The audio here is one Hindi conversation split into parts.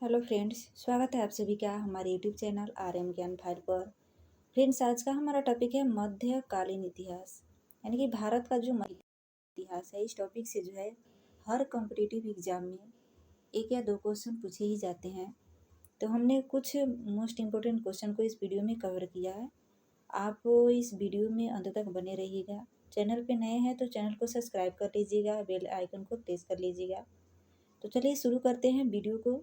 हेलो फ्रेंड्स, स्वागत है आप सभी का हमारे यूट्यूब चैनल RM ज्ञान फाइल पर। फ्रेंड्स, आज का हमारा टॉपिक है मध्यकालीन इतिहास, यानी कि भारत का जो मध्य इतिहास है। इस टॉपिक से जो है हर कॉम्पिटिटिव एग्जाम में एक या दो क्वेश्चन पूछे ही जाते हैं। तो हमने कुछ मोस्ट इम्पोर्टेंट क्वेश्चन को इस वीडियो में कवर किया है। आप इस वीडियो में अंत तक बने रहिएगा। चैनल पे नए हैं तो चैनल को सब्सक्राइब कर लीजिएगा, बेल आइकन को प्रेस कर लीजिएगा। तो चलिए शुरू करते हैं वीडियो को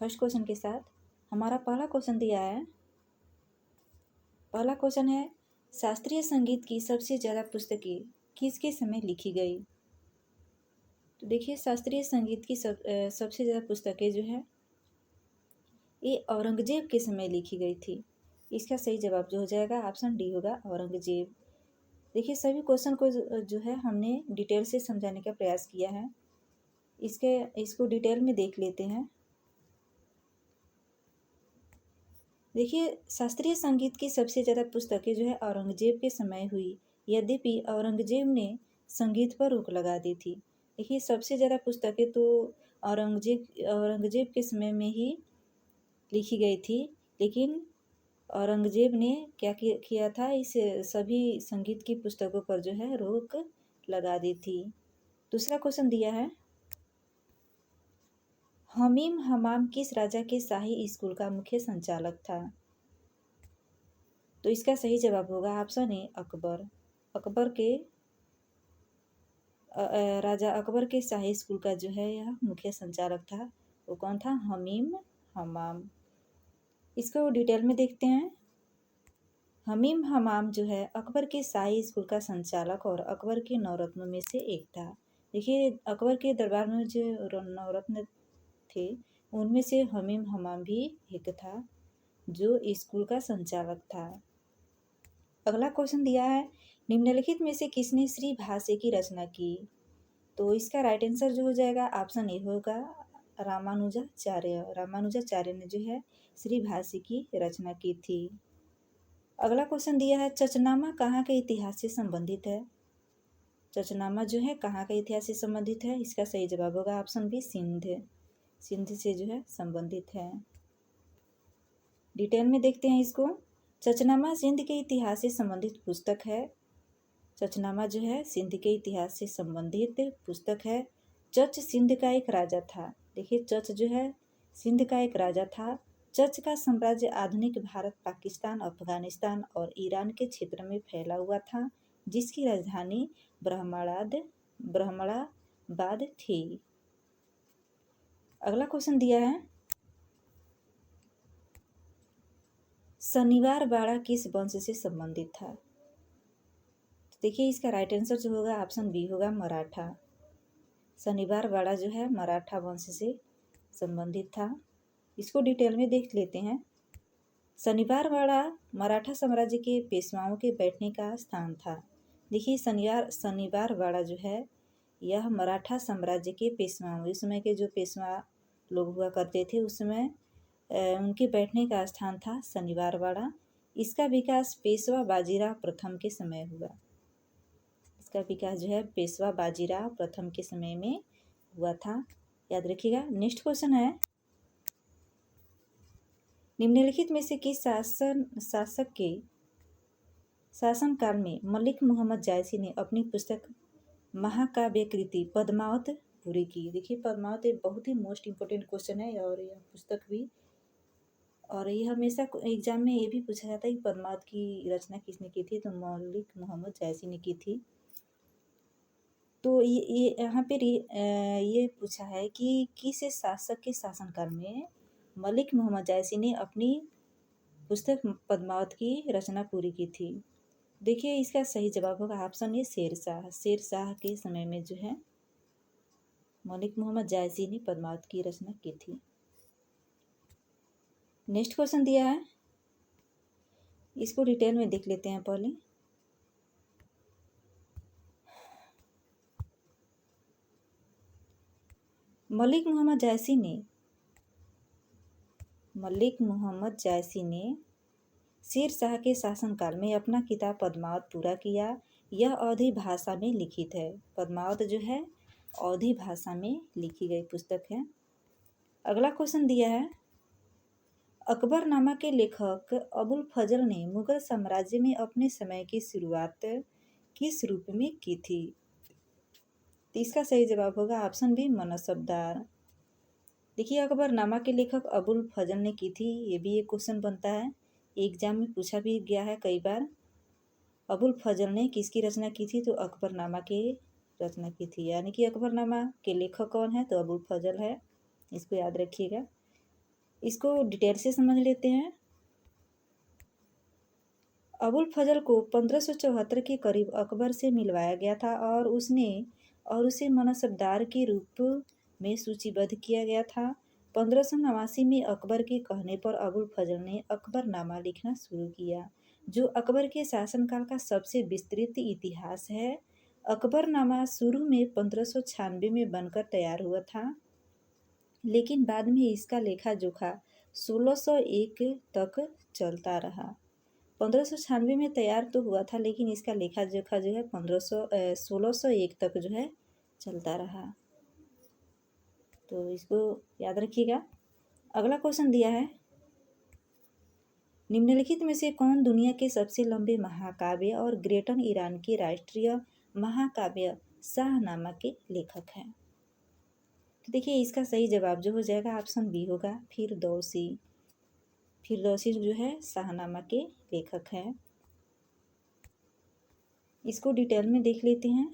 फर्स्ट क्वेश्चन के साथ। हमारा पहला क्वेश्चन दिया है। पहला क्वेश्चन है, शास्त्रीय संगीत की सबसे ज़्यादा पुस्तकें किसके समय लिखी गई? तो देखिए, शास्त्रीय संगीत की सबसे ज़्यादा पुस्तकें जो है ये औरंगजेब के समय लिखी गई थी। इसका सही जवाब जो हो जाएगा ऑप्शन डी होगा, औरंगजेब। देखिए, सभी क्वेश्चन को जो है हमने डिटेल से समझाने का प्रयास किया है। इसको डिटेल में देख लेते हैं। देखिए, शास्त्रीय संगीत की सबसे ज़्यादा पुस्तकें जो है औरंगजेब के समय हुई। यद्यपि औरंगजेब ने संगीत पर रोक लगा दी थी। देखिए, सबसे ज़्यादा पुस्तकें तो औरंगजेब के समय में ही लिखी गई थी, लेकिन औरंगजेब ने क्या किया था, इस सभी संगीत की पुस्तकों पर जो है रोक लगा दी थी। दूसरा क्वेश्चन दिया है, हमीम हमाम किस राजा के शाही स्कूल का मुख्य संचालक था? तो इसका सही जवाब होगा ऑप्शन ए, अकबर। अकबर के राजा अकबर के शाही स्कूल का जो है यह मुख्य संचालक था। वो कौन था? हमीम हमाम। इसको डिटेल में देखते हैं। हमीम हमाम जो है अकबर के शाही स्कूल का संचालक और अकबर के नवरत्नों में से एक था। देखिए, अकबर के दरबार में जो नवरत्न थे उनमें से हमीम हमाम भी एक था, जो स्कूल का संचालक था। अगला क्वेश्चन दिया है, निम्नलिखित में से किसने श्री भाष्य की रचना की? तो इसका राइट आंसर जो हो जाएगा ऑप्शन ए होगा, रामानुजाचार्य। रामानुजाचार्य ने जो है श्री भाष्य की रचना की थी। अगला क्वेश्चन दिया है, चचनामा कहाँ के इतिहास से संबंधित है? चचनामा जो है कहाँ के इतिहास से संबंधित है? इसका सही जवाब होगा ऑप्शन बी, सिंध। सिंध से जो है संबंधित है। डिटेल में देखते हैं इसको। चचनामा सिंध के इतिहास से संबंधित पुस्तक है। चचनामा जो है सिंध के इतिहास से संबंधित पुस्तक है। चच सिंध का एक राजा था। देखिए, चच जो है सिंध का एक राजा था। चच का साम्राज्य आधुनिक भारत, पाकिस्तान, अफगानिस्तान और ईरान के क्षेत्र में फैला हुआ था, जिसकी राजधानी ब्रह्मणाबाद थी। अगला क्वेश्चन दिया है, शनिवार बाड़ा किस वंश से संबंधित था? देखिए, इसका राइट आंसर जो होगा ऑप्शन बी होगा, मराठा। शनिवार बाड़ा जो है मराठा वंश से संबंधित था। इसको डिटेल में देख लेते हैं। शनिवार बाड़ा मराठा साम्राज्य के पेशवाओं के बैठने का स्थान था। देखिए, शनिवार बाड़ा जो है यह मराठा साम्राज्य के पेशवाओं, इस समय के जो पेशवा लोग हुआ करते थे उस समय उनके बैठने का स्थान था शनिवार बाड़ा। इसका विकास पेशवा बाजीराव प्रथम के समय हुआ। इसका विकास जो है पेशवा बाजीराव प्रथम के समय में हुआ था, याद रखिएगा। नेक्स्ट क्वेश्चन है, निम्नलिखित में से किस शासक के शासनकाल में मलिक मोहम्मद जायसी ने अपनी पुस्तक महाकाव्य कृति पद्मावत पूरी की? देखिए, पद्मावत एक बहुत ही मोस्ट इम्पोर्टेंट क्वेश्चन है, और यह पुस्तक भी, और ये हमेशा एग्जाम में ये भी पूछा जाता है कि पद्मावत की रचना किसने की थी? तो मलिक मोहम्मद जायसी ने की थी। तो ये यहाँ पे ये पूछा है कि किस शासक के शासनकाल में मलिक मोहम्मद जायसी ने अपनी पुस्तक पद्मावत की रचना पूरी की थी? देखिए, इसका सही जवाब होगा ऑप्शन ए, शेरशाह। शेरशाह के समय में जो है मलिक मोहम्मद जायसी ने पद्मावत की रचना की थी। नेक्स्ट क्वेश्चन दिया है, इसको डिटेल में देख लेते हैं पहले। मलिक मोहम्मद जायसी ने शेरशाह के शासनकाल में अपना किताब पद्मावत पूरा किया। यह अवधी भाषा में लिखित है। पद्मावत जो है अवधी भाषा में लिखी गई पुस्तक है। अगला क्वेश्चन दिया है, अकबरनामा के लेखक अबुल फजल ने मुगल साम्राज्य में अपने समय की शुरुआत किस रूप में की थी? तो इसका सही जवाब होगा ऑप्शन बी, मनसबदार। देखिए, अकबरनामा के लेखक अबुल फजल ने की थी, ये भी एक क्वेश्चन बनता है, एग्जाम में पूछा भी गया है कई बार। अबुल फजल ने किसकी रचना की थी? तो अकबरनामा की रचना की थी, यानी कि अकबरनामा के लेखक कौन है? तो अबुल फजल है, इसको याद रखिएगा। इसको डिटेल से समझ लेते हैं। अबुल फजल को 1574 के करीब अकबर से मिलवाया गया था और उसे मनसबदार के रूप में सूचीबद्ध किया गया था। 1589 में अकबर के कहने पर अबुल फजल ने अकबरनामा लिखना शुरू किया, जो अकबर के शासनकाल का सबसे विस्तृत इतिहास है। अकबरनामा शुरू में 1596 में बनकर तैयार हुआ था, लेकिन बाद में इसका लेखा जोखा 1601 तक चलता रहा। 1596 में तैयार तो हुआ था, लेकिन इसका लेखा जोखा जो है 1601 तक जो है चलता रहा। तो इसको याद रखिएगा। अगला क्वेश्चन दिया है, निम्नलिखित में से कौन दुनिया के सबसे लंबे महाकाव्य और ग्रेटर ईरान के राष्ट्रीय महाकाव्य शाहनामा के लेखक हैं? तो देखिए, इसका सही जवाब जो हो जाएगा ऑप्शन बी होगा, फिरदौसी। फिरदौसी जो है शाहनामा के लेखक हैं। इसको डिटेल में देख लेते हैं।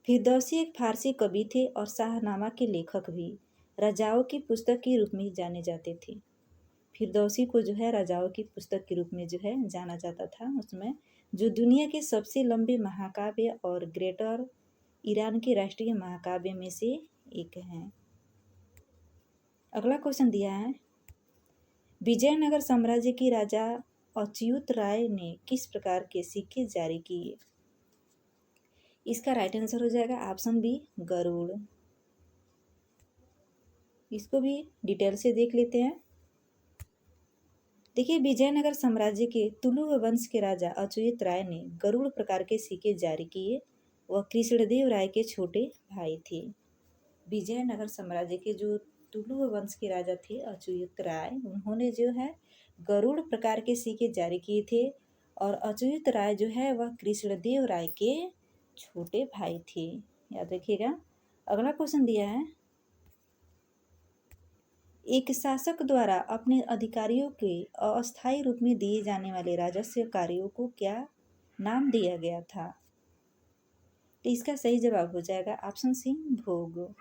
फिरदौसी एक फारसी कवि थे और शाहनामा के लेखक भी। राजाओं की पुस्तक के रूप में जाने जाते थे। फिरदौसी को जो है राजाओं की पुस्तक के रूप में जो है जाना जाता था उसमें, जो दुनिया के सबसे लंबे महाकाव्य और ग्रेटर ईरान के राष्ट्रीय महाकाव्य में से एक हैं। अगला क्वेश्चन दिया है, विजयनगर साम्राज्य के राजा अच्युत राय ने किस प्रकार के सिक्के जारी किए? इसका राइट आंसर हो जाएगा ऑप्शन बी, गरुड़। इसको भी डिटेल से देख लेते हैं। देखिए, विजयनगर साम्राज्य के तुलुव वंश के राजा अच्युत राय ने गरुड़ प्रकार के सिक्के जारी किए। वह कृष्णदेव राय के छोटे भाई थे। विजयनगर साम्राज्य के जो तुलुव वंश के राजा थे अच्युत राय, उन्होंने जो है गरुड़ प्रकार के सिक्के जारी किए थे और अच्युत राय जो है वह कृष्णदेव राय के छोटे भाई थे, याद रखिएगा। अगला क्वेश्चन दिया है, एक शासक द्वारा अपने अधिकारियों के अस्थायी रूप में दिए जाने वाले राजस्व कार्यों को क्या नाम दिया गया था? तो इसका सही जवाब हो जाएगा ऑप्शन सी, भोग।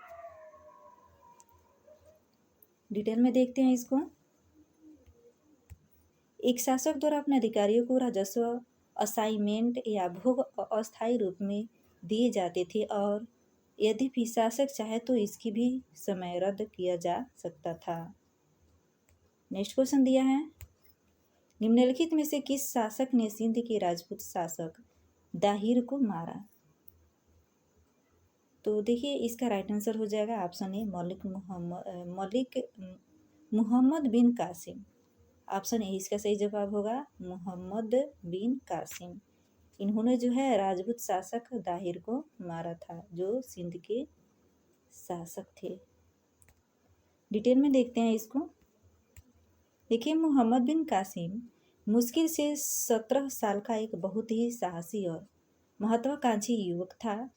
डिटेल में देखते हैं इसको। एक शासक द्वारा अपने अधिकारियों को राजस्व असाइनमेंट या भोग अस्थायी रूप में दिए जाते थे और यद्यपि शासक चाहे तो इसकी भी समय रद्द किया जा सकता था। नेक्स्ट क्वेश्चन दिया है, निम्नलिखित में से किस शासक ने सिंध के राजपूत शासक दाहिर को मारा? तो देखिए, इसका राइट आंसर हो जाएगा option A, Malik Muhammad bin Qasim. Option A इसका सही जवाब होगा, मुहम्मद बिन कासिम। इन्होंने जो है राजपूत शासक दाहिर को मारा था, जो सिंध के शासक थे। डिटेल में देखते हैं इसको। देखिए, मोहम्मद बिन कासिम मुश्किल से 17 साल का एक बहुत ही साहसी और महत्वाकांक्षी युवक था।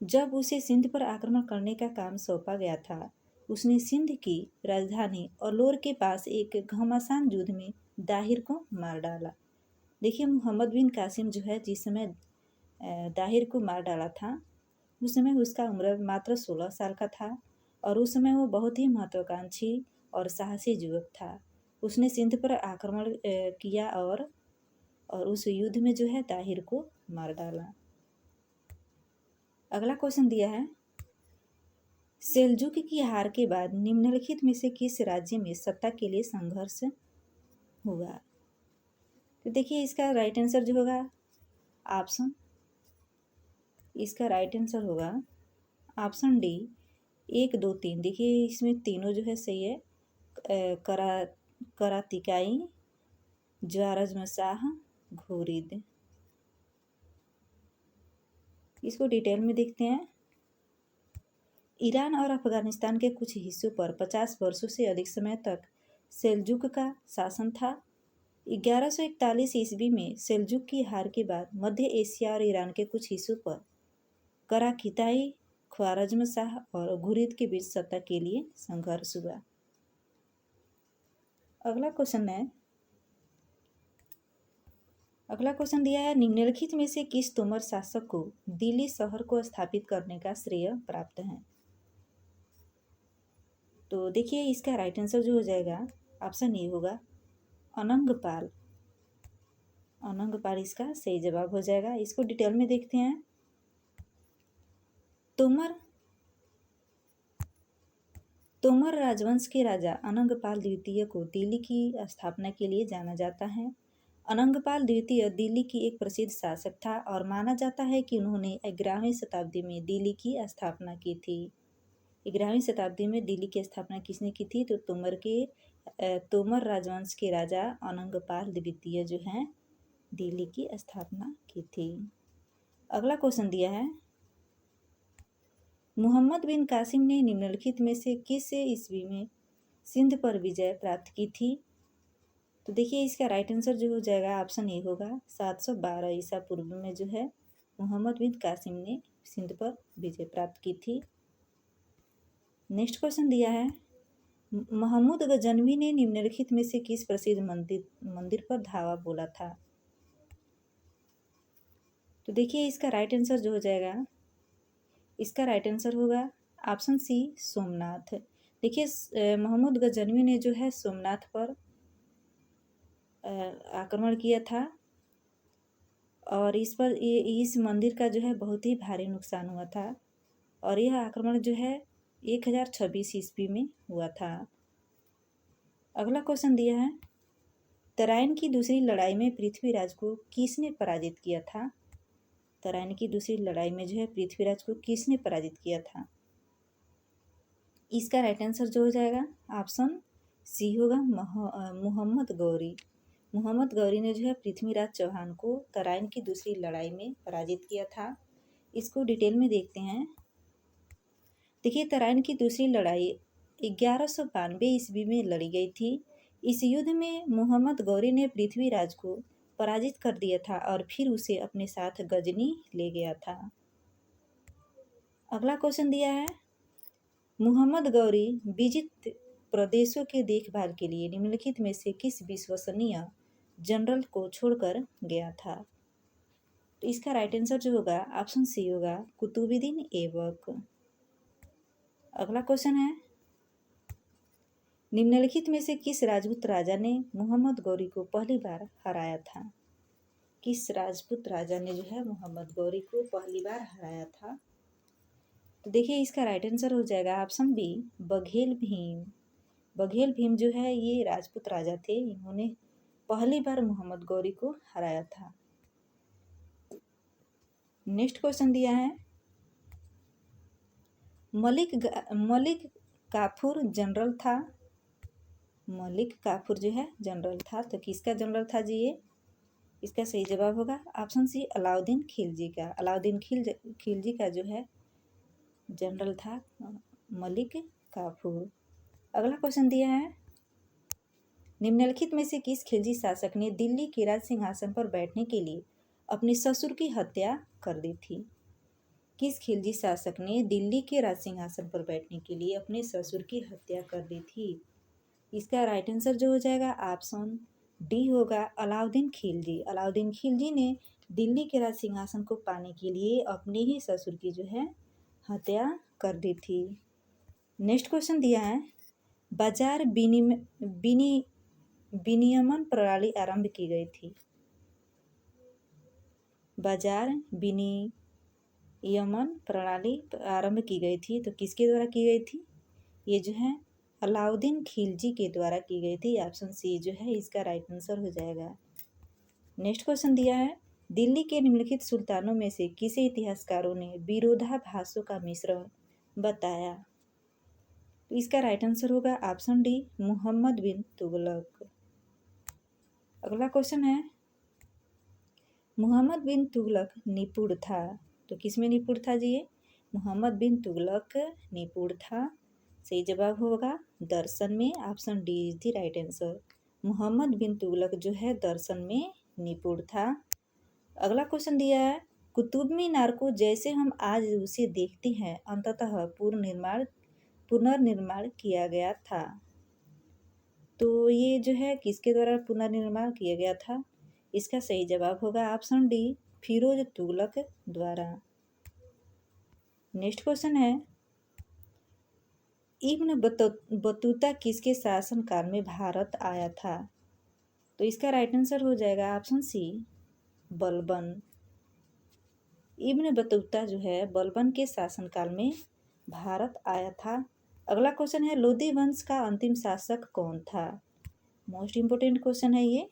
जब उसे सिंध पर आक्रमण करने का काम सौंपा गया था, उसने सिंध की राजधानी अलौर के पास एक घमासान युद्ध में दाहिर को मार डाला। देखिए, मोहम्मद बिन कासिम जो है जिस समय दाहिर को मार डाला था, उस समय उसका उम्र मात्र 16 साल का था और उस समय वो बहुत ही महत्वाकांक्षी और साहसी युवक था। उसने सिंध पर आक्रमण किया और उस युद्ध में जो है दाहिर को मार डाला। अगला क्वेश्चन दिया है, सेल्जुक की हार के बाद निम्नलिखित में से किस राज्य में सत्ता के लिए संघर्ष हुआ? तो देखिए, इसका राइट आंसर जो होगा इसका राइट आंसर होगा ऑप्शन डी, 1, 2, 3। देखिए, इसमें तीनों जो है सही है। करातिकाई, ज्वारजमशाह, घुरिद। इसको डिटेल में देखते हैं। ईरान और अफगानिस्तान के कुछ हिस्सों पर 50 वर्षों से अधिक समय तक सेल्जुक का शासन था। 1141 ईस्वी में सेल्जुक की हार के बाद मध्य एशिया और ईरान के कुछ हिस्सों पर कराकिताई, ख्वारज्म शाह और घुरिद के बीच सत्ता के लिए संघर्ष हुआ। अगला क्वेश्चन दिया है, निम्नलिखित में से किस तोमर शासक को दिल्ली शहर को स्थापित करने का श्रेय प्राप्त है? तो देखिए इसका राइट आंसर जो हो जाएगा ऑप्शन ए होगा अनंगपाल। अनंगपाल इसका सही जवाब हो जाएगा। इसको डिटेल में देखते हैं। तोमर राजवंश के राजा अनंगपाल द्वितीय को दिल्ली की स्थापना के लिए जाना जाता है। अनंगपाल द्वितीय दिल्ली की एक प्रसिद्ध शासक था और माना जाता है कि उन्होंने 11वीं शताब्दी में दिल्ली की स्थापना की थी। 11वीं शताब्दी में दिल्ली की स्थापना किसने की थी? तो तोमर राजवंश के राजा अनंगपाल द्वितीय जो हैं दिल्ली की स्थापना की थी। अगला क्वेश्चन दिया है, मोहम्मद बिन कासिम ने निम्नलिखित में से किस ईस्वी में सिंध पर विजय प्राप्त की थी? तो देखिए इसका राइट आंसर जो हो जाएगा ऑप्शन ए होगा 712 ईसा पूर्व में जो है मोहम्मद बिन कासिम ने सिंध पर विजय प्राप्त की थी। नेक्स्ट क्वेश्चन दिया है, महमूद गजनवी ने निम्नलिखित में से किस प्रसिद्ध मंदिर पर धावा बोला था? तो देखिए इसका राइट आंसर जो हो जाएगा, इसका राइट आंसर होगा ऑप्शन सी सोमनाथ। देखिए महमूद गजनवी ने जो है सोमनाथ पर आक्रमण किया था और इस मंदिर का जो है बहुत ही भारी नुकसान हुआ था और यह आक्रमण जो है 1026 ईस्वी में हुआ था। अगला क्वेश्चन दिया है, तराइन की दूसरी लड़ाई में पृथ्वीराज को किसने पराजित किया था? तराइन की दूसरी लड़ाई में जो है पृथ्वीराज को किसने पराजित किया था? इसका राइट आंसर जो हो जाएगा ऑप्शन सी होगा मोहम्मद गौरी। मोहम्मद गौरी ने जो है पृथ्वीराज चौहान को तराइन की दूसरी लड़ाई में पराजित किया था। इसको डिटेल में देखते हैं। देखिए तराइन की दूसरी लड़ाई 1192 ईस्वी में लड़ी गई थी। इस युद्ध में मोहम्मद गौरी ने पृथ्वीराज को पराजित कर दिया था और फिर उसे अपने साथ गजनी ले गया था। अगला क्वेश्चन दिया है, मोहम्मद गौरी विजित प्रदेशों के देखभाल के लिए निम्नलिखित में से किस विश्वसनीय जनरल को छोड़कर गया था? तो इसका राइट आंसर जो होगा ऑप्शन सी होगा कुतुबुद्दीन ऐबक। अगला क्वेश्चन है, निम्नलिखित में से किस राजपूत राजा ने मोहम्मद गौरी को पहली बार हराया था? किस राजपूत राजा ने जो है मोहम्मद गौरी को पहली बार हराया था? तो देखिए इसका राइट आंसर हो जाएगा ऑप्शन बी बघेल भीम। बघेल भीम जो है ये राजपूत राजा थे, इन्होंने पहली बार मोहम्मद गौरी को हराया था। नेक्स्ट क्वेश्चन दिया है, मलिक काफूर जनरल था। मलिक काफूर जो है जनरल था, तो किसका जनरल था जी ये? इसका सही जवाब होगा ऑप्शन सी अलाउद्दीन खिलजी का। अलाउद्दीन खिलजी का जो है जनरल था मलिक काफूर। अगला क्वेश्चन दिया है, निम्नलिखित में से किस खिलजी शासक ने दिल्ली के राज सिंहासन पर बैठने के लिए अपने ससुर की हत्या कर दी थी? किस खिलजी शासक ने दिल्ली के राज सिंहासन पर बैठने के लिए अपने ससुर की हत्या कर दी थी? इसका राइट आंसर जो हो जाएगा ऑप्शन डी होगा अलाउद्दीन खिलजी। अलाउद्दीन खिलजी ने दिल्ली के राज सिंहासन को पाने के लिए अपने ही ससुर की जो है हत्या कर दी थी। नेक्स्ट क्वेश्चन दिया है, बाजार विनियमन प्रणाली आरंभ की गई थी। बाजार विनियमन प्रणाली आरंभ की गई थी, तो किसके द्वारा की गई थी? ये जो है अलाउद्दीन खिलजी के द्वारा की गई थी। ऑप्शन सी जो है इसका राइट आंसर हो जाएगा। नेक्स्ट क्वेश्चन दिया है, दिल्ली के निम्नलिखित सुल्तानों में से किसे इतिहासकारों ने विरोधाभासों का मिश्रण बताया? तो इसका राइट आंसर होगा ऑप्शन डी मुहम्मद बिन तुगलक। अगला क्वेश्चन है, मुहम्मद बिन तुगलक निपुण था, तो किसमें निपुण था जी ये? मोहम्मद बिन तुगलक निपुण था। सही जवाब होगा दर्शन में, option D is the right answer. Mohammad bin Tughlaq जो है दर्शन में निपुण था। अगला क्वेश्चन दिया है, कुतुब मीनार को जैसे हम आज उसे देखते हैं अंततः पुनर्निर्माण किया गया था। तो ये जो है किसके द्वारा पुनर्निर्माण किया गया था? इसका सही जवाब होगा ऑप्शन डी, फिरोज तुगलक द्वारा। नेक्स्ट क्वेश्चन है, इब्न बतूता किसके शासनकाल में भारत आया था? तो इसका राइट आंसर हो जाएगा ऑप्शन सी, बलबन। इब्न बतूता जो है बलबन के शासनकाल में भारत आया था। अगला क्वेश्चन है, लोधी वंश का अंतिम शासक कौन था? मोस्ट इम्पोर्टेंट क्वेश्चन है ये,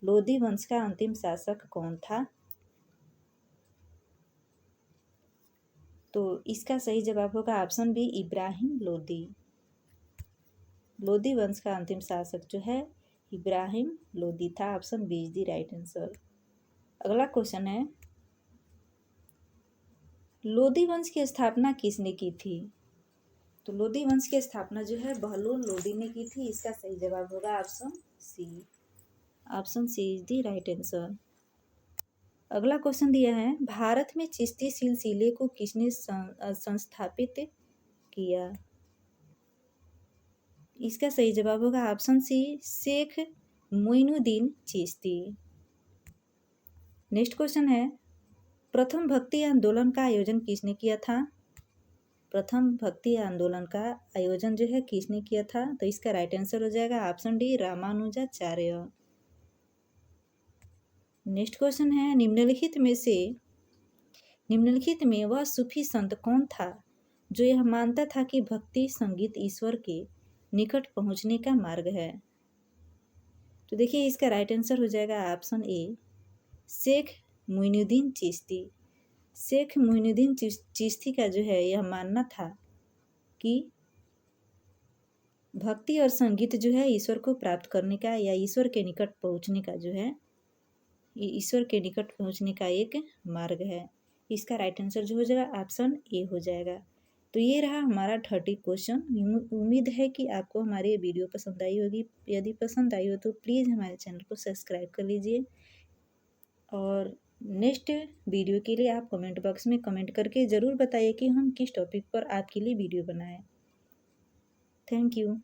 लोधी वंश का अंतिम शासक कौन था? तो इसका सही जवाब होगा ऑप्शन बी, इब्राहिम लोधी। लोधी वंश का अंतिम शासक जो है इब्राहिम लोधी था। Option B is the right answer. अगला क्वेश्चन है, लोधी वंश की स्थापना किसने की थी? तो लोधी वंश की स्थापना जो है बहलोल लोधी ने की थी। इसका सही जवाब होगा option C. Option C is the right answer. अगला क्वेश्चन दिया है, भारत में चिश्ती सिलसिले को किसने संस्थापित किया? इसका सही जवाब होगा option C, Sheikh Moinuddin Chishti. Next question है, प्रथम भक्ति आंदोलन का आयोजन किसने किया था? प्रथम भक्ति आंदोलन का आयोजन जो है किसने किया था? तो इसका राइट आंसर हो जाएगा option D, Ramanujacharya. Next question है, निम्नलिखित में वह सूफी संत कौन था जो यह मानता था कि भक्ति संगीत ईश्वर के निकट पहुंचने का मार्ग है? तो देखिए इसका राइट आंसर हो जाएगा ऑप्शन ए, शेख मोइनुद्दीन चिश्ती। शेख मोइनुद्दीन चिश्ती का जो है यह मानना था कि भक्ति और संगीत जो है ईश्वर को प्राप्त करने का या ईश्वर के निकट पहुंचने का जो है, ये ईश्वर के निकट पहुंचने का एक मार्ग है। इसका राइट आंसर जो हो जाएगा ऑप्शन ए हो जाएगा। तो ये रहा हमारा 30 क्वेश्चन। उम्मीद है कि आपको हमारी ये वीडियो पसंद आई होगी। यदि पसंद आई हो तो प्लीज़ हमारे चैनल को सब्सक्राइब कर लीजिए और नेक्स्ट वीडियो के लिए आप कमेंट बॉक्स में कमेंट करके ज़रूर बताइए कि हम किस टॉपिक पर आपके लिए वीडियो बनाएं। Thank you.